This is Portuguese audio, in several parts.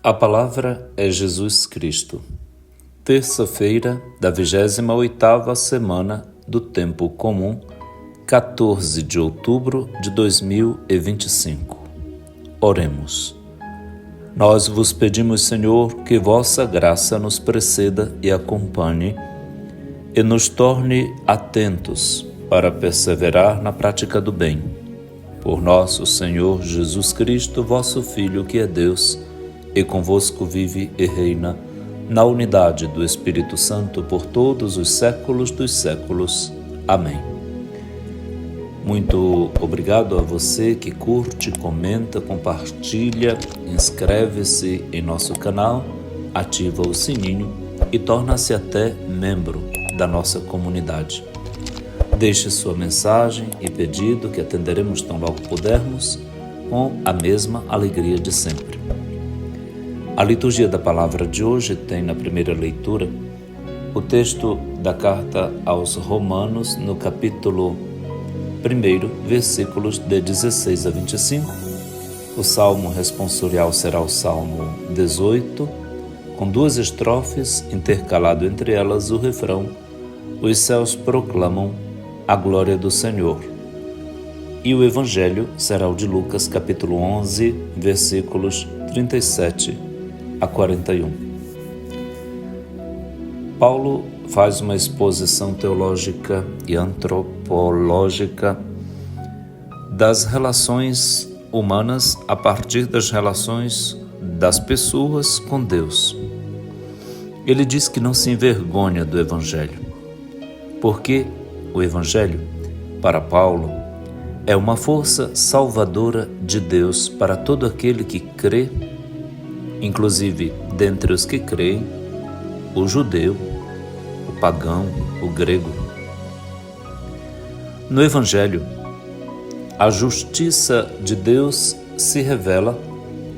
A palavra é Jesus Cristo. Terça-feira da 28ª semana do Tempo Comum, 14 de outubro de 2025. Oremos. Nós vos pedimos, Senhor, que vossa graça nos preceda e acompanhe e nos torne atentos para perseverar na prática do bem. Por nosso Senhor Jesus Cristo, vosso Filho, que é Deus, e convosco vive e reina, na unidade do Espírito Santo, por todos os séculos dos séculos. Amém. Muito obrigado a você que curte, comenta, compartilha, inscreve-se em nosso canal, ativa o sininho e torna-se até membro da nossa comunidade. Deixe sua mensagem e pedido que atenderemos tão logo pudermos, com a mesma alegria de sempre. A liturgia da palavra de hoje tem na primeira leitura o texto da carta aos Romanos, no capítulo 1, versículos de 16 a 25. O salmo responsorial será o salmo 18, com 2 estrofes, intercalado entre elas o refrão: os céus proclamam a glória do Senhor. E o evangelho será o de Lucas, capítulo 11, versículos 37 a 41. Paulo faz uma exposição teológica e antropológica das relações humanas a partir das relações das pessoas com Deus. Ele diz que não se envergonha do Evangelho, porque o Evangelho, para Paulo, é uma força salvadora de Deus para todo aquele que crê, inclusive dentre os que creem, o judeu, o pagão, o grego. No Evangelho, a justiça de Deus se revela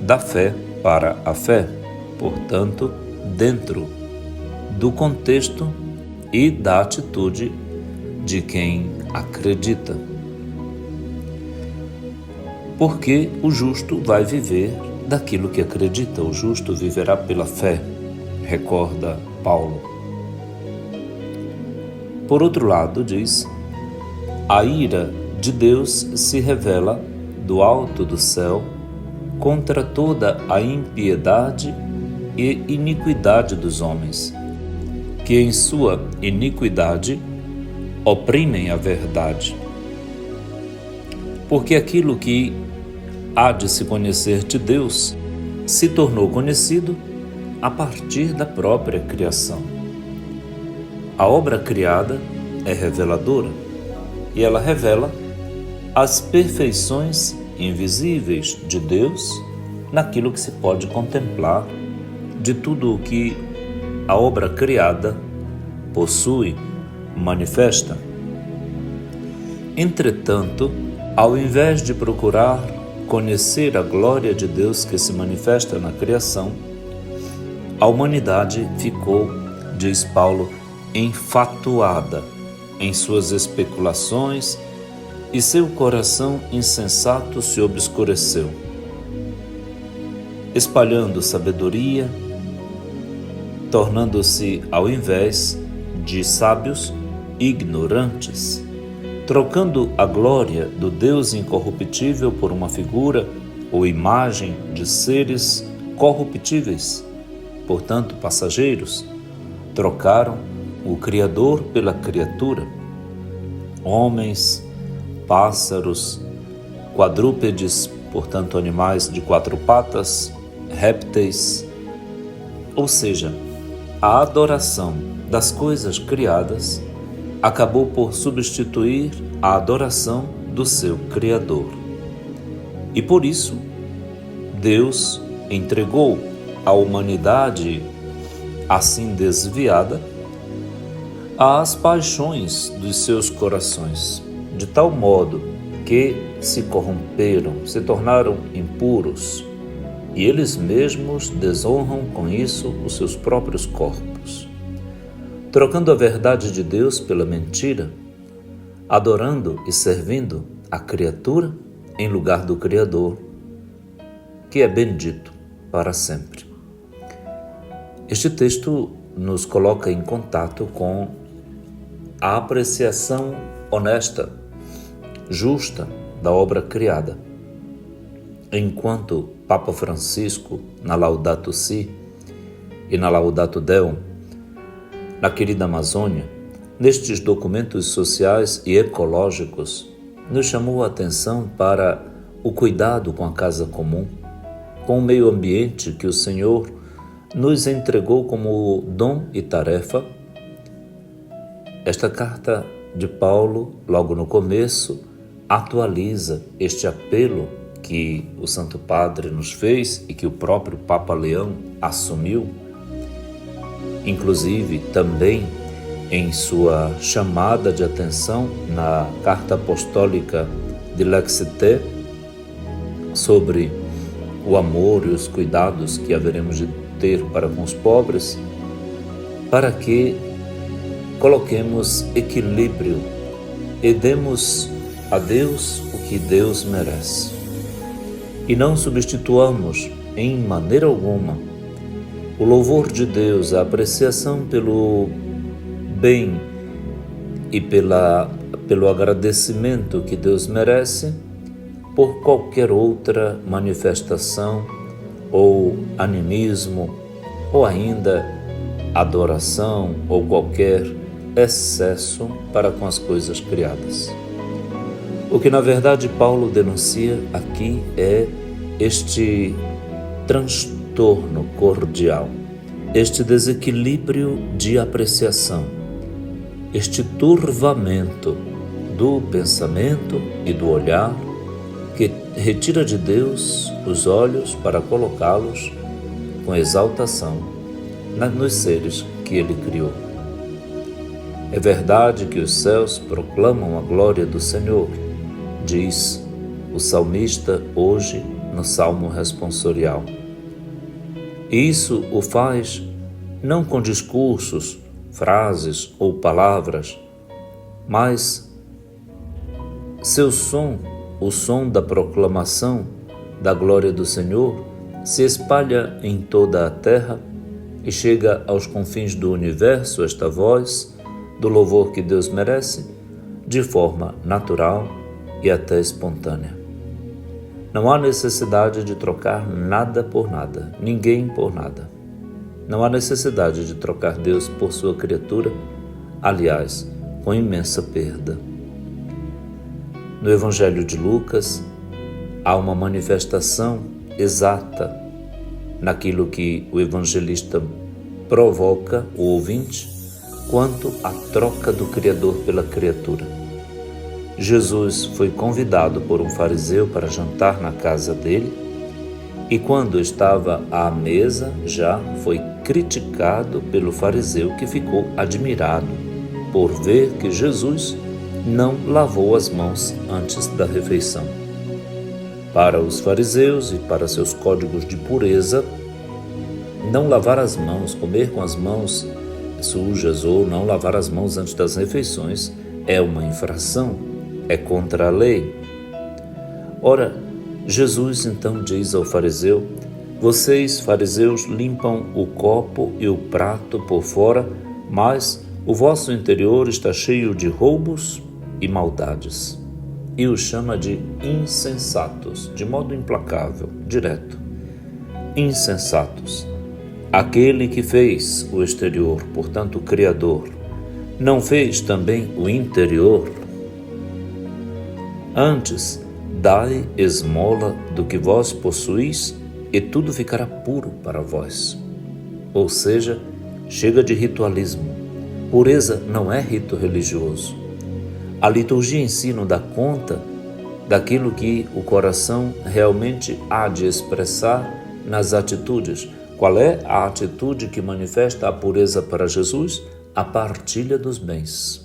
da fé para a fé, portanto, dentro do contexto e da atitude de quem acredita. Porque o justo vai viver daquilo que acredita, o justo viverá pela fé, recorda Paulo. Por outro lado, diz, a ira de Deus se revela do alto do céu contra toda a impiedade e iniquidade dos homens, que em sua iniquidade oprimem a verdade. Porque aquilo que há de se conhecer de Deus se tornou conhecido a partir da própria criação. A obra criada é reveladora e ela revela as perfeições invisíveis de Deus naquilo que se pode contemplar de tudo o que a obra criada possui, manifesta. Entretanto, ao invés de procurar conhecer a glória de Deus que se manifesta na criação, a humanidade ficou, diz Paulo, enfatuada em suas especulações e seu coração insensato se obscureceu, espalhando sabedoria, tornando-se, ao invés de sábios, ignorantes, trocando a glória do Deus incorruptível por uma figura ou imagem de seres corruptíveis, portanto passageiros. Trocaram o Criador pela criatura, homens, pássaros, quadrúpedes, portanto animais de 4 patas, répteis, ou seja, a adoração das coisas criadas acabou por substituir a adoração do seu Criador. E por isso, Deus entregou a humanidade, assim desviada, às paixões dos seus corações, de tal modo que se corromperam, se tornaram impuros, e eles mesmos desonram com isso os seus próprios corpos, trocando a verdade de Deus pela mentira, adorando e servindo a criatura em lugar do Criador, que é bendito para sempre. Este texto nos coloca em contato com a apreciação honesta, justa da obra criada. Enquanto Papa Francisco, na Laudato Si e na Laudato Deum, na querida Amazônia, nestes documentos sociais e ecológicos, nos chamou a atenção para o cuidado com a casa comum, com o meio ambiente que o Senhor nos entregou como dom e tarefa. Esta carta de Paulo, logo no começo, atualiza este apelo que o Santo Padre nos fez e que o próprio Papa Leão assumiu, inclusive também em sua chamada de atenção na Carta Apostólica de L'Exité sobre o amor e os cuidados que haveremos de ter para com os pobres, para que coloquemos equilíbrio e demos a Deus o que Deus merece. E não substituamos em maneira alguma o louvor de Deus, a apreciação pelo bem e pelo agradecimento que Deus merece por qualquer outra manifestação ou animismo ou ainda adoração ou qualquer excesso para com as coisas criadas. O que na verdade Paulo denuncia aqui é este transtorno cordial, este desequilíbrio de apreciação, este turvamento do pensamento e do olhar que retira de Deus os olhos para colocá-los com exaltação nos seres que Ele criou. É verdade que os céus proclamam a glória do Senhor, diz o salmista hoje no Salmo responsorial. E isso o faz não com discursos, frases ou palavras, mas seu som, o som da proclamação da glória do Senhor, se espalha em toda a terra e chega aos confins do universo esta voz do louvor que Deus merece de forma natural e até espontânea. Não há necessidade de trocar nada por nada, ninguém por nada. Não há necessidade de trocar Deus por sua criatura, aliás, com imensa perda. No Evangelho de Lucas, há uma manifestação exata naquilo que o evangelista provoca o ouvinte quanto à troca do Criador pela criatura. Jesus foi convidado por um fariseu para jantar na casa dele e quando estava à mesa já foi criticado pelo fariseu que ficou admirado por ver que Jesus não lavou as mãos antes da refeição. Para os fariseus e para seus códigos de pureza, não lavar as mãos, comer com as mãos sujas ou não lavar as mãos antes das refeições é uma infração, é contra a lei. Ora, Jesus então diz ao fariseu: vocês, fariseus, limpam o copo e o prato por fora, mas o vosso interior está cheio de roubos e maldades. E os chama de insensatos, de modo implacável, direto. Insensatos. Aquele que fez o exterior, portanto o Criador, não fez também o interior? Antes, dai esmola do que vós possuís e tudo ficará puro para vós. Ou seja, chega de ritualismo. Pureza não é rito religioso. A liturgia em si não dá conta daquilo que o coração realmente há de expressar nas atitudes. Qual é a atitude que manifesta a pureza para Jesus? A partilha dos bens.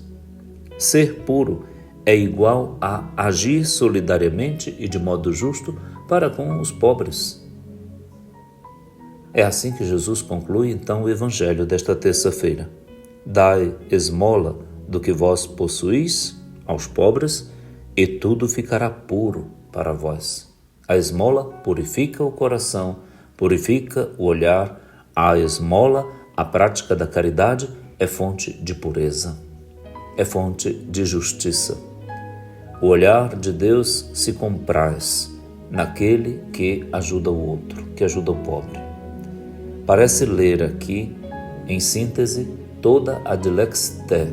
Ser puro é igual a agir solidariamente e de modo justo para com os pobres. É assim que Jesus conclui então o Evangelho desta terça-feira. Dai esmola do que vós possuís aos pobres e tudo ficará puro para vós. A esmola purifica o coração, purifica o olhar, A esmola, a prática da caridade, é fonte de pureza, é fonte de justiça. O olhar de Deus se compraz naquele que ajuda o outro, que ajuda o pobre. Parece ler aqui, em síntese, toda a Dilexité,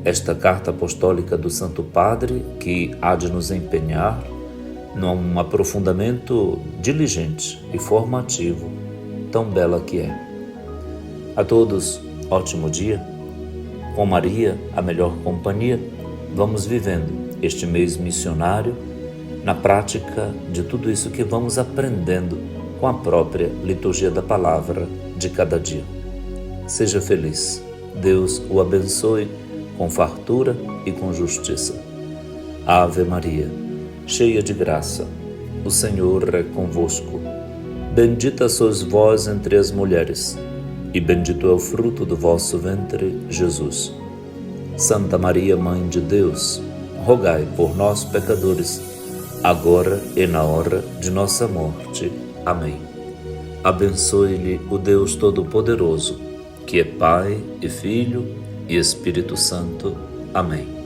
esta carta apostólica do Santo Padre que há de nos empenhar num aprofundamento diligente e formativo, tão bela que é. A todos, ótimo dia. Com Maria, a melhor companhia, vamos vivendo este mês missionário na prática de tudo isso que vamos aprendendo com a própria liturgia da palavra de cada dia. Seja feliz. Deus o abençoe com fartura e com justiça. Ave Maria, cheia de graça, o Senhor é convosco. Bendita sois vós entre as mulheres, e bendito é o fruto do vosso ventre, Jesus. Santa Maria, Mãe de Deus, rogai por nós, pecadores, agora e na hora de nossa morte. Amém. Abençoe-lhe o Deus Todo-Poderoso, que é Pai e Filho e Espírito Santo. Amém.